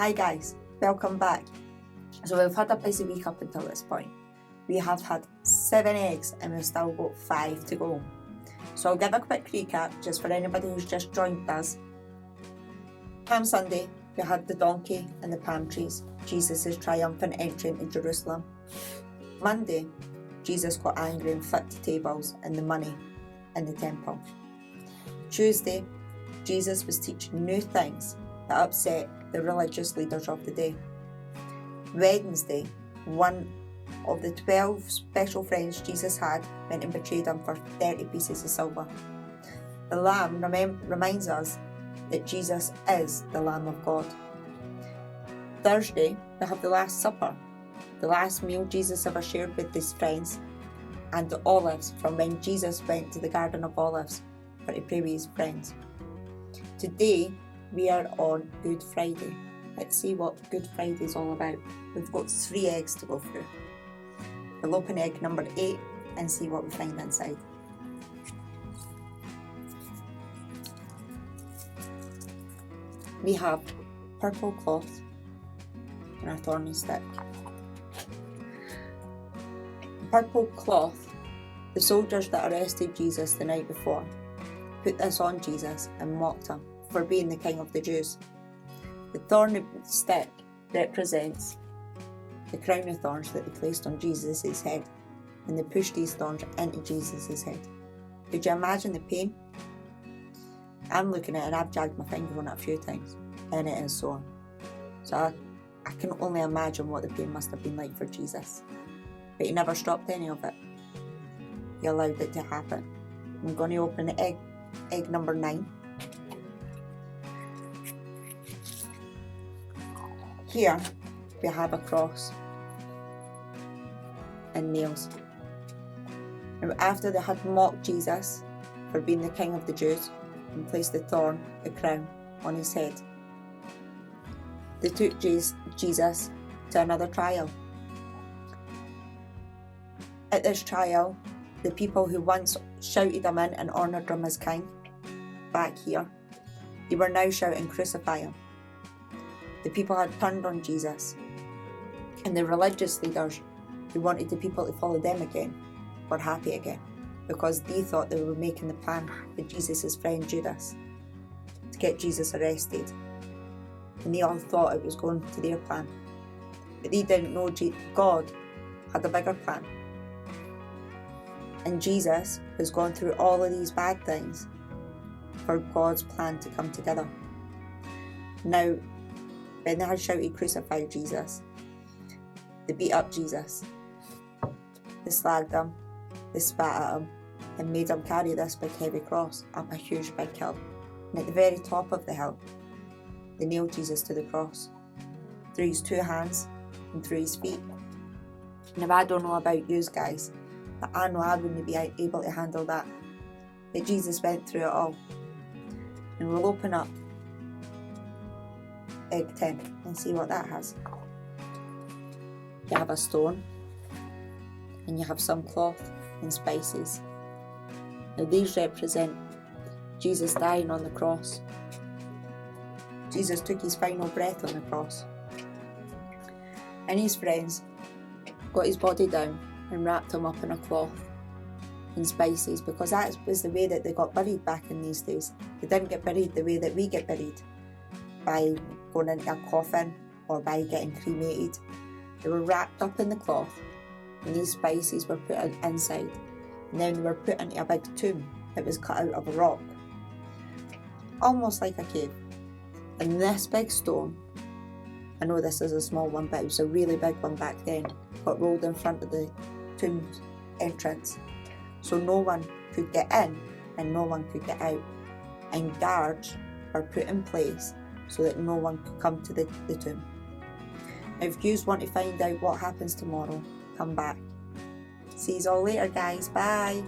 Hi guys, welcome back. So we've had a busy week up until this point. We have had 7 eggs and we've still got 5 to go. So I'll give a quick recap just for anybody who's just joined us. Palm Sunday, we had the donkey and the palm trees, Jesus' triumphant entry into Jerusalem. Monday, Jesus got angry and flipped the tables and the money in the temple. Tuesday, Jesus was teaching new things that upset the religious leaders of the day. Wednesday, one of the 12 special friends Jesus had went and betrayed him for 30 pieces of silver. The lamb reminds us that Jesus is the Lamb of God. Thursday, we have the Last Supper, the last meal Jesus ever shared with his friends, and the olives from when Jesus went to the Garden of Olives for to pray with his friends. Today, we are on Good Friday. Let's see what Good Friday is all about. We've got 3 eggs to go through. We'll open egg number 8 and see what we find inside. We have purple cloth and a thorny stick. The purple cloth, the soldiers that arrested Jesus the night before put this on Jesus and mocked him for being the King of the Jews. The thorny stick represents the crown of thorns that they placed on Jesus' head, and they pushed these thorns into Jesus' head. Could you imagine the pain? I'm looking at it and I've jagged my finger on it a few times and it is sore. So I can only imagine what the pain must have been like for Jesus. But he never stopped any of it. He allowed it to happen. I'm going to open the egg number 9. Here we have a cross and nails. And after they had mocked Jesus for being the King of the Jews and placed the crown on his head, they took Jesus to another trial. At this trial, the people who once shouted him in and honoured him as king, back here, they were now shouting, "Crucify him." The people had turned on Jesus, and the religious leaders who wanted the people to follow them again were happy again, because they thought they were making the plan with Jesus' friend Judas to get Jesus arrested. And they all thought it was going to their plan. But they didn't know God had a bigger plan. And Jesus has gone through all of these bad things for God's plan to come together. Now, when they had shouted, "Crucify Jesus," they beat up Jesus. They slagged him, they spat at him, and made him carry this big heavy cross up a huge big hill. And at the very top of the hill, they nailed Jesus to the cross, through his 2 hands and through his feet. Now, I don't know about you guys, but I know I wouldn't be able to handle that. But Jesus went through it all. And we'll open up egg 10 and see what that has. You have a stone, and you have some cloth and spices. Now these represent Jesus dying on the cross. Jesus took his final breath on the cross. And his friends got his body down and wrapped him up in a cloth and spices, because that was the way that they got buried back in these days. They didn't get buried the way that we get buried, by going into a coffin or by getting cremated. They were wrapped up in the cloth, and these spices were put inside, and then they were put into a big tomb that was cut out of a rock, almost like a cave. And this big stone, I know this is a small one, but it was a really big one back then, got rolled in front of the tomb entrance, so no one could get in and no one could get out, and guards were put in place so that no one could come to the tomb. Now, if you want to find out what happens tomorrow, come back. See you all later, guys. Bye.